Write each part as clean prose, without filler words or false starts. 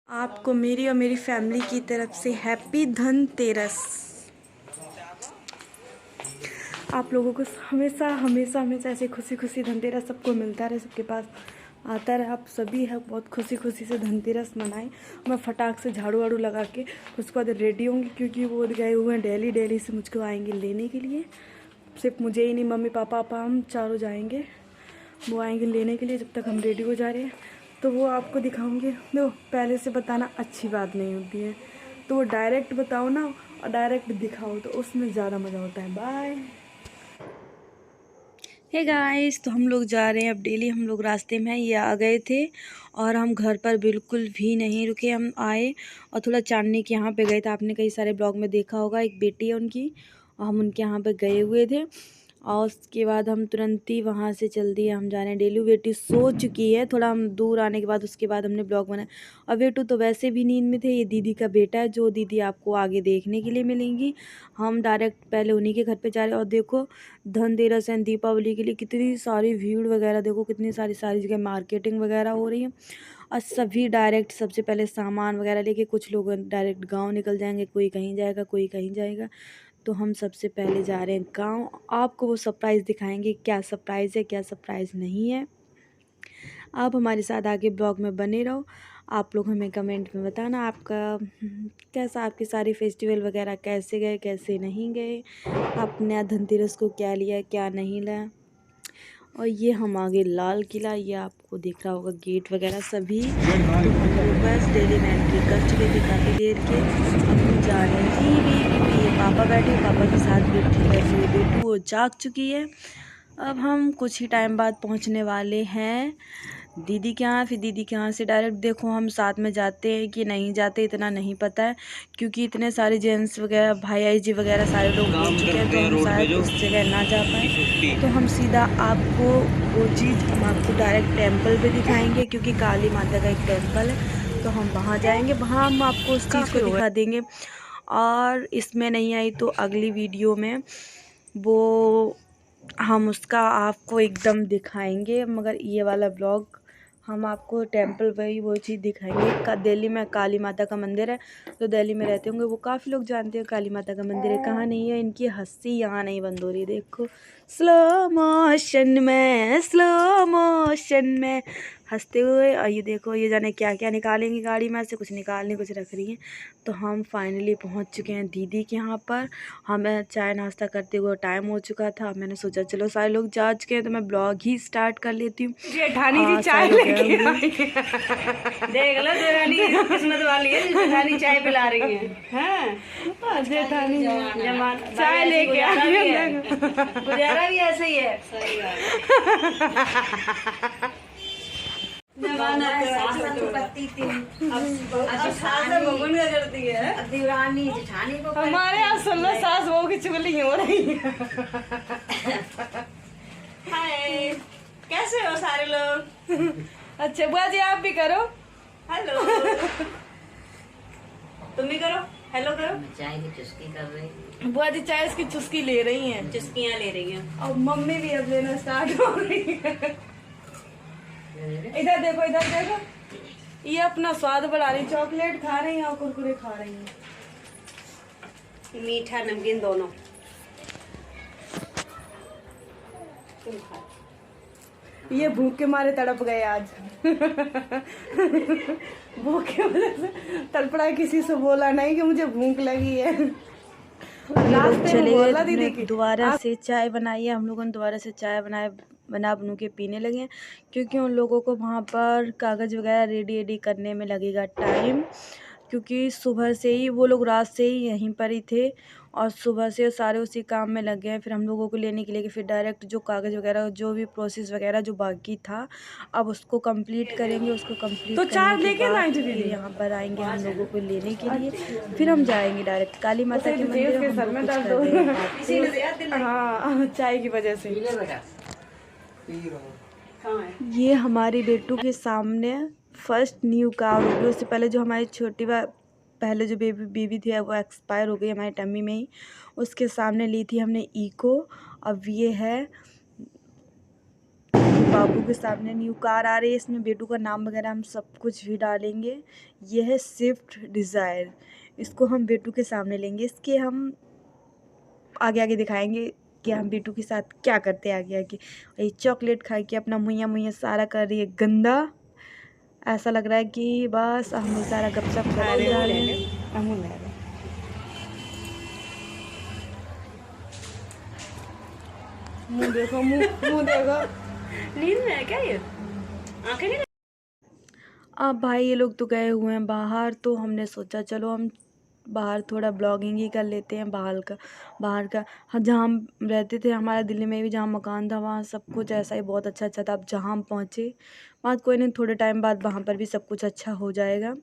आपको मेरी और मेरी फैमिली की तरफ से हैप्पी धनतेरस। आप लोगों को हमेशा हमेशा हमेशा ऐसे खुशी खुशी धनतेरस सबको मिलता रहे, सबके पास आता रहे। आप सभी है बहुत खुशी खुशी से धनतेरस मनाएं। मैं फटाक से झाड़ू वाड़ू लगा के उसके बाद रेडी होंगी, क्योंकि वो गए हुए हैं दिल्ली। दिल्ली से मुझको आएंगे लेने के लिए। सिर्फ मुझे ही नहीं, मम्मी पापा हम चारों जाएंगे। वो आएंगे लेने के लिए। जब तक हम रेडी हो जा रहे हैं तो वो आपको दिखाऊंगे। दो पहले से बताना अच्छी बात नहीं होती है, तो वो डायरेक्ट बताओ ना और डायरेक्ट दिखाओ, तो उसमें ज़्यादा मज़ा होता है। बाय। हे गाइस, तो हम लोग जा रहे हैं अब। डेली हम लोग रास्ते में ये आ गए थे और हम घर पर बिल्कुल भी नहीं रुके। हम आए और थोड़ा चांदनी के यहाँ पे गए थे। आपने कई सारे ब्लॉग में देखा होगा, एक बेटी है उनकी, और हम उनके यहाँ पे गए हुए थे। और उसके बाद हम तुरंत ही वहाँ से चल दिए। हम जा रहे हैं डेली। बेटी सो चुकी है। थोड़ा हम दूर आने के बाद उसके बाद हमने ब्लॉग बनाया। और बेटू तो वैसे भी नींद में थे। ये दीदी का बेटा है, जो दीदी आपको आगे देखने के लिए मिलेंगी। हम डायरेक्ट पहले उन्हीं के घर पे जा रहे हैं। और देखो धनतेरस एंड दीपावली के लिए कितनी सारी भीड़ वगैरह, देखो कितनी सारी जगह मार्केटिंग वगैरह हो रही है। और सभी डायरेक्ट सबसे पहले सामान वगैरह लेके, कुछ लोग डायरेक्ट गाँव निकल जाएंगे, कोई कहीं जाएगा कोई कहीं जाएगा। तो हम सबसे पहले जा रहे हैं गांव। आपको वो सरप्राइज़ दिखाएंगे, क्या सरप्राइज़ है क्या सरप्राइज़ नहीं है। आप हमारे साथ आगे ब्लॉग में बने रहो। आप लोग हमें कमेंट में बताना आपका कैसा, आपके सारे फेस्टिवल वगैरह कैसे गए कैसे नहीं गए, आपने धनतेरस को क्या लिया क्या नहीं लिया। और ये हम आगे लाल किला, ये आपको दिख रहा होगा गेट वगैरह सभी। तो हम लोग बस डेली में एंट्री कर चुके थे काफ़ी देर के। अब हम जा रहे हैं क्योंकि ये पापा बैठे, पापा के साथ बैठी बेटू वो जाग चुकी है। अब हम कुछ ही टाइम बाद पहुंचने वाले हैं दीदी के यहाँ। फिर दीदी के यहाँ से डायरेक्ट, देखो हम साथ में जाते हैं कि नहीं जाते इतना नहीं पता है, क्योंकि इतने सारे जेंट्स वगैरह भाई जी वगैरह सारे लोग हो चुके हैं, तो हम शायद उस जगह ना जा पाए। तो हम सीधा आपको वो चीज़ हम आपको डायरेक्ट टेम्पल पे दिखाएंगे, क्योंकि काली माता का एक टेम्पल है। तो हम वहाँ जाएंगे, वहाँ हम आपको उस चीज़ को दिखा देंगे। और इसमें नहीं आई तो अगली वीडियो में वो हम उसका आपको एकदम दिखाएंगे। मगर ये वाला ब्लॉग हम आपको टेम्पल वही वो चीज़ दिखाएंगे। दिल्ली में काली माता का मंदिर है, तो दिल्ली में रहते होंगे वो काफ़ी लोग जानते हैं काली माता का मंदिर है। कहाँ नहीं है, इनकी हंसी यहाँ नहीं बंद हो रही। देखो स्लो मोशन में हंसते हुए। और ये देखो ये जाने क्या क्या निकालेंगी गाड़ी में से, कुछ निकालने कुछ रख रही हैं। तो हम फाइनली पहुंच चुके हैं दीदी के यहाँ पर। हमें चाय नाश्ता करते हुए टाइम हो चुका था। मैंने सोचा चलो सारे लोग जा चुके हैं तो मैं ब्लॉग ही स्टार्ट कर लेती हूँ। जेठानी जी चाय लेके आई देख लो, जेठानी किस्मत वाली है, जेठानी चाय पिला रही है। जेठानी चाय लेके आई है। गुजारा भी ऐसे ही है। सही हमारे यहाँ सुनो सास बहू की चुगली हो रही है। हाय, कैसे हो सारे लोग? अच्छा बुआ जी आप भी करो हेलो। तुम भी करो, हेलो करो। चाय की चुस्की कर रही। बुआ जी चाय इसकी चुस्की ले रही हैं, चुस्कियाँ ले रही हैं। और मम्मी भी अब लेना स्टार्ट हो रही है। इधर देखो इधर देखो, ये अपना स्वाद बढ़ा रही, चॉकलेट खा रही हैं और कुरकुरे खा रही हैं, मीठा नमकीन दोनों। तुम खा। ये भूख के मारे तड़प गए आज। भूख के वजह से तड़पड़ा। किसी से बोला नहीं कि मुझे भूख लगी है। रास्ते में बोला दीदी की दोबारा से चाय बनाई है। हम लोगों ने दोबारा से चाय बना के पीने लगे हैं, क्योंकि उन लोगों को वहाँ पर कागज़ वगैरह रेडी करने में लगेगा टाइम। क्योंकि सुबह से ही वो लोग रात से ही यहीं पर ही थे और सुबह से सारे उसी काम में लग गए हैं। फिर हम लोगों को लेने के लिए फिर डायरेक्ट जो कागज़ वगैरह जो भी प्रोसेस वगैरह जो बाकी था अब उसको कंप्लीट करेंगे। उसको कंप्लीट तो चार करने लेके के ना बाद दीदी फिर यहाँ पर आएंगे हम लोगों को लेने के लिए। फिर हम जाएंगे डायरेक्ट काली माता के मंदिर। के हम सर लोग में कुछ दर्द कर हो रहे हैं रहा है। हाँ चाय की वजह से। ये हमारी बेटू के सामने फर्स्ट न्यू कार होगी। उससे पहले जो हमारी छोटी पहले जो बेबी थी वो एक्सपायर हो गई हमारी टम्मी में ही। उसके सामने ली थी हमने इको। अब ये है बाबू के सामने न्यू कार आ रही है। इसमें बेटू का नाम वगैरह हम सब कुछ भी डालेंगे। ये है स्विफ्ट डिज़ायर। इसको हम बेटू के सामने लेंगे। इसके हम आगे आगे दिखाएंगे कि हम बेटू के साथ क्या करते हैं आगे आगे। ये चॉकलेट खा के अपना मुँह मुँह सारा कर रही है गंदा। ऐसा लग रहा है कि बस हम सारा गपशप करते जा रहे हैं। मुँह देखो, मुँह देखो। नींद में है क्या ये? आंखें नहीं? अब भाई ये लोग तो गए हुए हैं बाहर, तो हमने सोचा चलो हम बाहर थोड़ा ब्लॉगिंग ही कर लेते हैं बाहर का। हाँ, जहाँ हम रहते थे, हमारा दिल्ली में भी जहाँ मकान था वहाँ सब कुछ ऐसा ही बहुत अच्छा अच्छा था। अब जहाँ हम पहुँचे वहाँ कोई नहीं, थोड़े टाइम बाद वहाँ पर भी सब कुछ अच्छा हो जाएगा।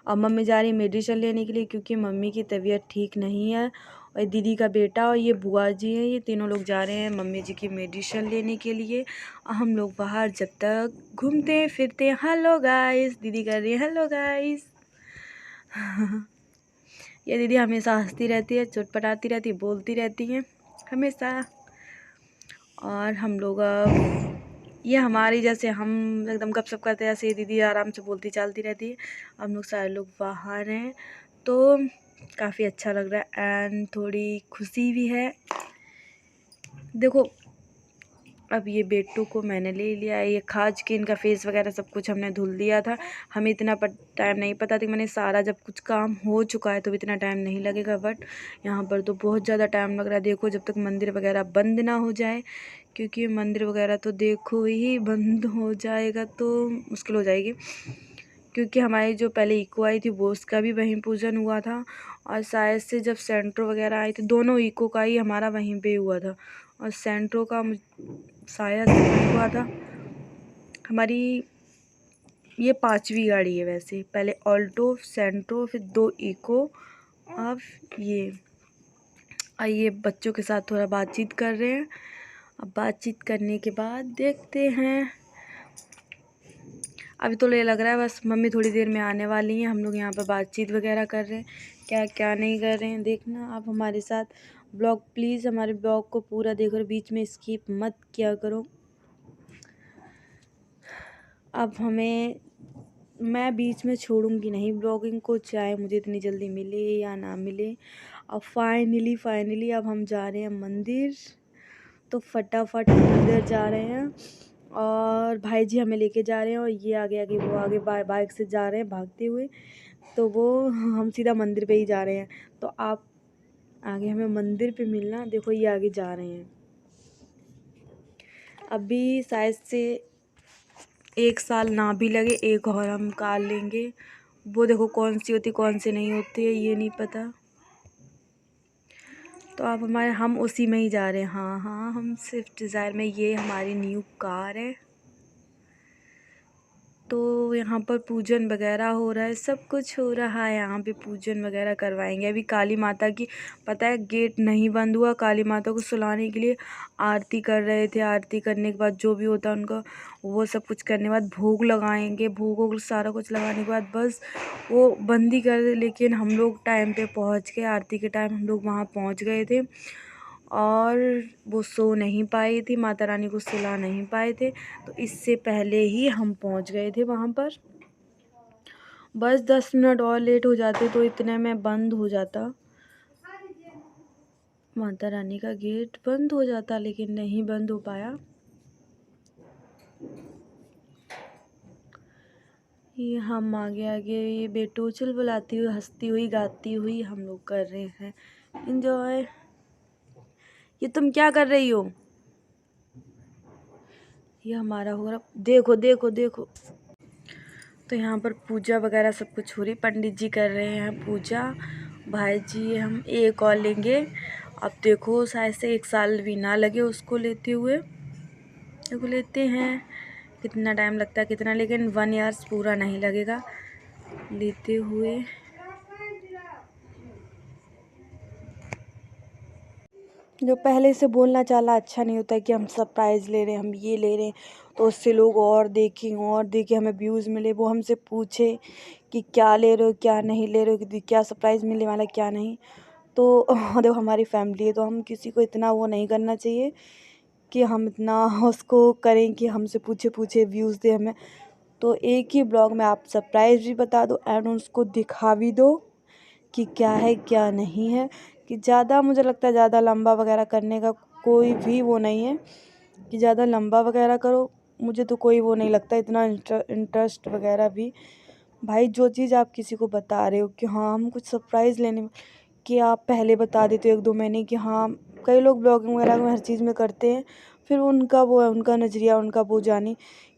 अब मम्मी जा रही है मेडिसिन लेने के लिए, क्योंकि मम्मी की तबीयत ठीक नहीं है। और दीदी का बेटा और ये बुआ जी हैं, ये तीनों लोग जा रहे हैं मम्मी जी की मेडिसिन लेने के लिए। हम लोग बाहर जब तक घूमते फिरते। हेलो गाइस, दीदी कर रही है हेलो गाइस। ये दीदी हमेशा हंसती रहती है, चुटपटाती रहती है, बोलती रहती है हमेशा। और हम लोग ये हमारी जैसे हम एकदम गपशप करते हैं, ऐसे दीदी आराम से बोलती चालती रहती है। हम लोग सारे लोग बाहर हैं, तो काफ़ी अच्छा लग रहा है एंड थोड़ी खुशी भी है। देखो, अब ये बेटू को मैंने ले लिया। ये खाज के इनका फेस वगैरह सब कुछ हमने धुल दिया था। हमें इतना टाइम नहीं पता था कि मैंने सारा जब कुछ काम हो चुका है तो इतना टाइम नहीं लगेगा, बट यहाँ पर तो बहुत ज़्यादा टाइम लग रहा है। देखो, जब तक मंदिर वगैरह बंद ना हो जाए, क्योंकि मंदिर वगैरह तो देखो ही बंद हो जाएगा तो मुश्किल हो जाएगी। क्योंकि हमारी जो पहले इको आई थी वो उसका भी वहीं पूजन हुआ था, और शायद से जब सेंट्रो वगैरह आई थी दोनों इको का ही हमारा वहीं पे हुआ था, और सेंट्रो का शायद वहीं हुआ था। हमारी ये 5वीं गाड़ी है वैसे, पहले ऑल्टो, सेंट्रो, फिर 2 इको, अब ये। आइए बच्चों के साथ थोड़ा बातचीत कर रहे हैं। अब बातचीत करने के बाद देखते हैं। अभी तो ये लग रहा है बस मम्मी थोड़ी देर में आने वाली हैं। हम लोग यहाँ पर बातचीत वगैरह कर रहे हैं, क्या क्या नहीं कर रहे हैं देखना आप हमारे साथ। ब्लॉग प्लीज़ हमारे ब्लॉग को पूरा देखो, बीच में स्किप मत किया करो। अब मैं बीच में छोड़ूंगी नहीं ब्लॉगिंग को, चाहे मुझे इतनी जल्दी मिले या ना मिले। अब फाइनली अब हम जा रहे हैं मंदिर, तो फटाफट मंदिर जा रहे हैं। और भाई जी हमें लेके जा रहे हैं, और ये आगे आगे वो आगे बाइक से जा रहे हैं भागते हुए, तो वो हम सीधा मंदिर पे ही जा रहे हैं। तो आप आगे हमें मंदिर पे मिलना। देखो ये आगे जा रहे हैं। अभी शायद से 1 साल ना भी लगे, एक और हम कार लेंगे। वो देखो कौन सी होती कौन सी नहीं होती है ये नहीं पता। तो आप हम उसी में ही जा रहे हैं। हाँ, हम स्विफ्ट डिज़ायर में, ये हमारी न्यू कार है। तो यहाँ पर पूजन वगैरह हो रहा है, सब कुछ हो रहा है। यहाँ पे पूजन वगैरह करवाएंगे। अभी काली माता की, पता है, गेट नहीं बंद हुआ। काली माता को सुलाने के लिए आरती कर रहे थे। आरती करने के बाद जो भी होता है उनका, वो सब कुछ करने के बाद भोग लगाएंगे। भोग सारा कुछ लगाने के बाद बस वो बंद ही कर दे। लेकिन हम लोग टाइम पे पहुँच गए, आरती के टाइम हम लोग वहाँ पहुँच गए थे, और वो सो नहीं पाई थी, माता रानी को सुला नहीं पाए थे, तो इससे पहले ही हम पहुंच गए थे वहाँ पर। बस 10 मिनट और लेट हो जाते तो इतने में बंद हो जाता, माता रानी का गेट बंद हो जाता, लेकिन नहीं बंद हो पाया। ये हम आगे ये बेटू बुलाती हुई, हंसती हुई, गाती हुई हम लोग कर रहे हैं एंजॉय। ये तुम क्या कर रही हो? ये हमारा हो रहा, देखो देखो देखो। तो यहाँ पर पूजा वगैरह सब कुछ हो रही, पंडित जी कर रहे हैं पूजा। भाई जी हम एक और लेंगे। अब देखो शायद से 1 साल भी ना लगे उसको लेते हुए। देखो लेते हैं कितना टाइम लगता है कितना, लेकिन 1 ईयर्स पूरा नहीं लगेगा लेते हुए। जो पहले से बोलना चाला अच्छा नहीं होता है कि हम सरप्राइज़ ले रहे हैं, हम ये ले रहे हैं, तो उससे लोग और देखें हमें व्यूज़ मिले, वो हमसे पूछे कि क्या ले रहे हो क्या नहीं ले रहे हो, कि क्या सरप्राइज़ मिलने वाला क्या नहीं। तो देखो हमारी फैमिली है, तो हम किसी को इतना वो नहीं करना चाहिए कि हम इतना उसको करें कि हमसे पूछे व्यूज़ दे हमें। तो एक ही ब्लॉग में आप सरप्राइज़ भी बता दो एंड उसको दिखा भी दो कि क्या है क्या नहीं है। कि ज़्यादा मुझे लगता है ज़्यादा लंबा वगैरह करने का कोई भी वो नहीं है कि ज़्यादा लंबा वगैरह करो, मुझे तो कोई वो नहीं लगता इतना इंटरेस्ट वगैरह भी। भाई जो चीज़ आप किसी को बता रहे हो कि हाँ हम कुछ सरप्राइज़ लेने कि आप पहले बता देते हो 1-2 महीने कि हाँ, कई लोग ब्लॉगिंग वगैरह में हर चीज़ में करते हैं, फिर उनका वो है, उनका नज़रिया, उनका वो जाने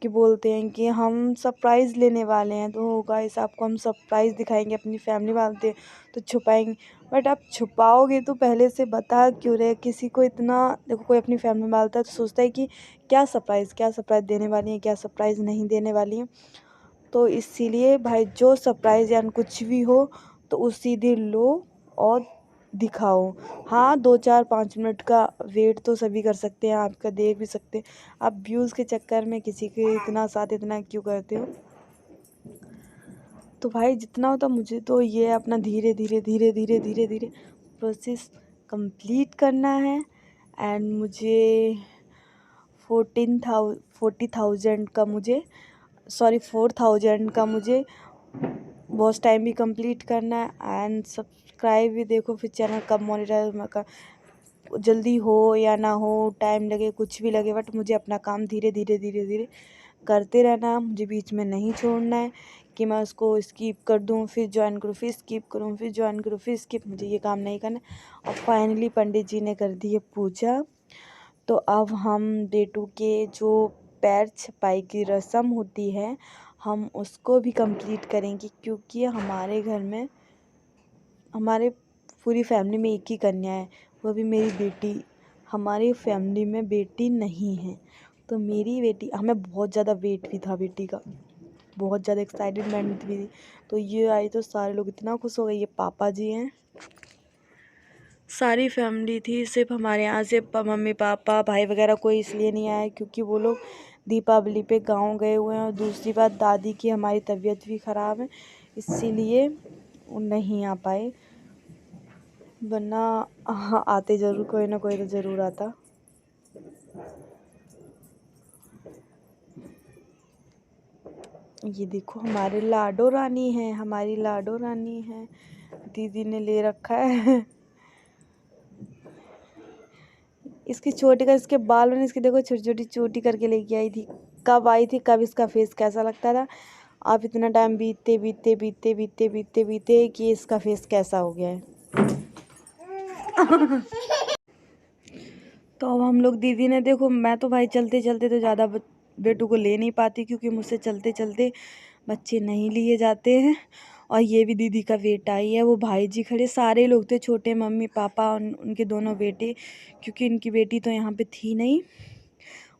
कि बोलते हैं कि हम सरप्राइज़ लेने वाले हैं तो गाइस आपको हम सरप्राइज़ दिखाएंगे, अपनी फैमिली वाले तो छुपाएंगे। बट आप छुपाओगे तो पहले से बता क्यों रहे किसी को इतना। देखो कोई अपनी फैमिली में डालता है तो सोचता है कि क्या सरप्राइज़ देने वाली हैं, क्या सरप्राइज़ नहीं देने वाली हैं। तो इसीलिए भाई जो सरप्राइज़ या कुछ भी हो तो उसी दिन लो और दिखाओ। हाँ 2-4-5 मिनट का वेट तो सभी कर सकते हैं, आपका देख भी सकते हैं। आप व्यूज़ के चक्कर में किसी के इतना साथ इतना क्यों करते हो। तो भाई जितना होता मुझे तो ये अपना धीरे धीरे प्रोसेस कंप्लीट करना है। एंड मुझे 40,000 का मुझे 4,000 का मुझे वॉच टाइम भी कंप्लीट करना है एंड सब्सक्राइब भी। देखो फिर चैनल कब मोनेटाइज का जल्दी हो या ना हो, टाइम लगे कुछ भी लगे, बट मुझे अपना काम धीरे धीरे करते रहना है। मुझे बीच में नहीं छोड़ना है कि मैं उसको स्किप कर दूं फिर ज्वाइन करूं, फिर स्किप करूं, फिर ज्वाइन करूं, फिर स्किप। मुझे ये काम नहीं करना। और फाइनली पंडित जी ने कर दी है पूजा। तो अब हम बेटू के जो पैर छपाई की रस्म होती है हम उसको भी कंप्लीट करेंगे, क्योंकि हमारे घर में हमारे पूरी फैमिली में एक ही कन्या है, वो भी मेरी बेटी। हमारी फैमिली में बेटी नहीं है, तो मेरी बेटी, हमें बहुत ज़्यादा वेट भी था बेटी का, बहुत ज़्यादा एक्साइटमेंट भी थी। तो ये आई तो सारे लोग इतना खुश हो गए। ये पापा जी हैं, सारी फैमिली थी, सिर्फ हमारे यहाँ से मम्मी पापा भाई वगैरह कोई इसलिए नहीं आए क्योंकि वो लोग दीपावली पे गांव गए हुए हैं। और दूसरी बात दादी की हमारी तबीयत भी ख़राब है, इसीलिए वो नहीं आ पाए, वरना हाँ आते ज़रूर, कोई ना कोई तो ज़रूर आता। ये देखो हमारे लाडो रानी है, हमारी लाडो रानी है, दीदी ने ले रखा है। इसकी छोटी का, इसके बाल में इसकी देखो छोटी छोटी चोटी करके लेके आई थी। कब आई थी, कब इसका फेस कैसा लगता था, अब इतना टाइम बीतते कि इसका फेस कैसा हो गया है। तो अब हम लोग, दीदी ने देखो, मैं तो भाई चलते चलते तो ज़्यादा बेटू को ले नहीं पाती क्योंकि मुझसे चलते चलते बच्चे नहीं लिए जाते हैं। और ये भी दीदी का बेटा ही है, वो भाई जी खड़े, सारे लोग थे, छोटे मम्मी पापा उनके दोनों बेटे, क्योंकि इनकी बेटी तो यहाँ पे थी नहीं।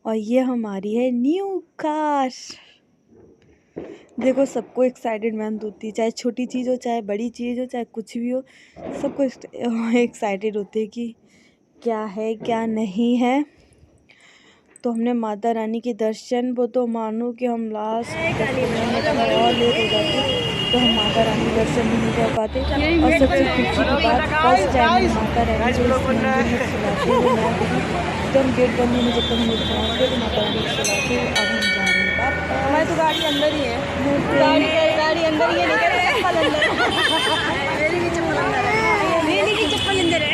और ये हमारी है न्यू कार। देखो सबको एक्साइटेडमेंट होती है, चाहे छोटी चीज़ हो, चाहे बड़ी चीज़ हो, चाहे कुछ भी हो, सबको एक्साइटेड होते हैं कि क्या है क्या नहीं है। तो हमने माता रानी के दर्शन, वो तो मानो कि हम लास्ट और लेट हो जाते तो हम माता रानी के दर्शन भी नहीं कर पाते। और सबसे खुशी की बात, फर्स्ट टाइम माता रानी को इस मंदिर में सुलाते हुए मैं देखी, एकदम गेट बंद में जब तक हम लोग पहुँचते तो माता रानी को सुलाते। अब हम जा रहे हैं, हमारी तो गाड़ी अंदर ही है, गाड़ी अंदर ही है, नहीं करे चप्पल अंदर, रेली की चप्पल अंदर है।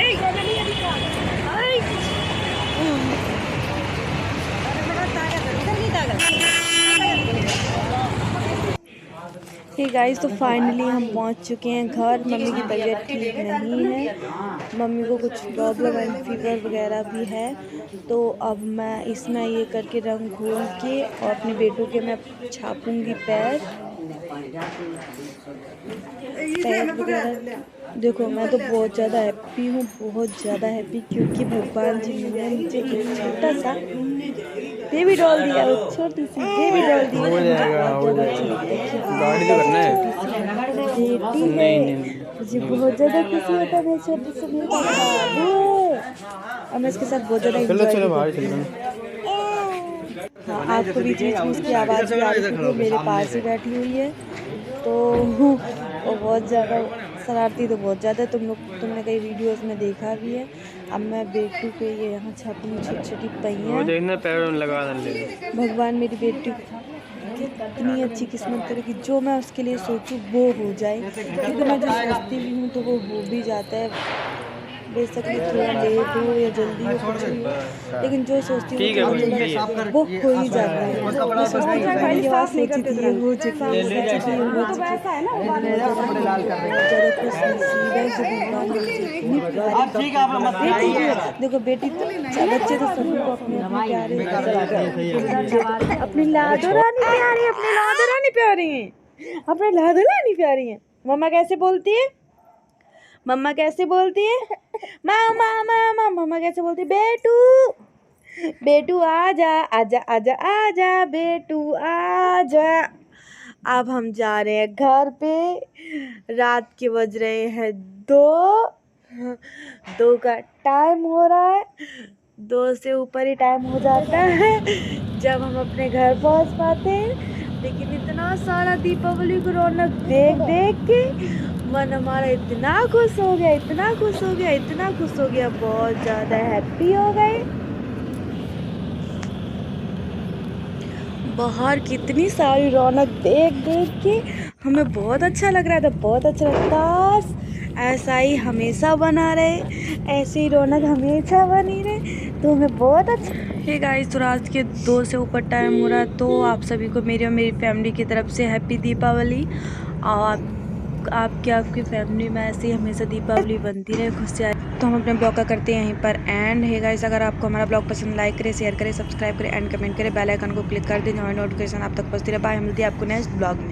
हे गाइस, तो फाइनली हम पहुंच चुके हैं घर। मम्मी की तबीयत ठीक नहीं है, मम्मी को कुछ प्रॉब्लम एंड फीवर वगैरह भी है। तो अब मैं इसमें ये करके रंग घोल के और अपने बेटों के मैं छापूंगी पैर वगैरह। देखो मैं तो बहुत ज़्यादा हैप्पी हूँ, बहुत ज़्यादा हैप्पी, क्योंकि भगवान जी ने मुझे एक छोटा सा बेबी डॉल दिया, छोटी सी बेबी डॉल दी। मुझे बहुत ज़्यादा खुशी होता है, मेरे छोटे से और मैं इसके साथ बहुत ज़्यादा एंजॉय। हाँ, आपको बीच बीच में उसकी आवाज़ भी आ रही है, मेरे पास ही बैठी हुई है, तो वो बहुत ज़्यादा शरारती तो बहुत ज़्यादा, तुमने कई वीडियोस में देखा भी है। अब मैं बेटू पे ये यहाँ छापी हूँ छोटी छोटी पहियाँ। भगवान मेरी बेटी कितनी अच्छी किस्मत करे कि जो मैं उसके लिए सोचूं वो हो जाए, क्योंकि मैं जो सोचती भी हूँ तो वो हो भी जाता है। बेशक ये थोड़ा लेट हो या जल्दी हो कुछ भी हो, लेकिन जो सोचती हूँ वो हो ही जाता है। मैं सोचती हूँ मैंने ये बात सोची थी ये हो चुकी है, ज़्यादा खुश नसीब है जो भगवान ने इतनी प्यारी बेटी। देखो बेटी तो बच्चे तो सभी को अपने प्यारे, अपनी लाडो रानी प्यारी, अपनी लाडो रानी प्यारी है, अपनी लाडो रानी प्यारी है। मम्मा कैसे बोलती है? मम्मा कैसे बोलती है? मामा मामा। मम्मा कैसे बोलती है? बेटू बेटू आजा आजा आजा आजा बेटू आजा। अब हम जा रहे हैं घर पे। रात के बज रहे हैं 2 का टाइम हो रहा है। 2 से ऊपर ही टाइम हो जाता है जब हम अपने घर पहुंच पाते हैं। लेकिन इतना सारा दीपावली को रौनक देख देख के मन हमारा इतना खुश हो गया, इतना खुश हो गया, इतना खुश हो गया, बहुत ज़्यादा हैप्पी हो गए। बाहर कितनी सारी रौनक देख देख के हमें बहुत अच्छा लग रहा था, बहुत अच्छा लगता। ऐसा ही हमेशा बना रहे, ऐसी रौनक हमेशा बनी रहे तो हमें बहुत अच्छा। हे गाइस, तो रात के 2 से ऊपर टाइम हो रहा है, तो आप सभी को मेरी और मेरी फैमिली की तरफ से हैप्पी दीपावली। और आपकी फैमिली में ऐसे ही हमेशा दीपावली बनती रहे, खुशियाँ। तो हम अपने ब्लॉग का करते हैं यहीं पर एंड। है गाइस, अगर आपको हमारा ब्लॉग पसंद, लाइक करें, शेयर करें, सब्सक्राइब करें एंड कमेंट करें, बेल आइकन को क्लिक कर दें, हमारी नोटिफिकेशन आप तक पहुँचती रहे। बाय, मिलती है आपको नेक्स्ट ब्लॉग में।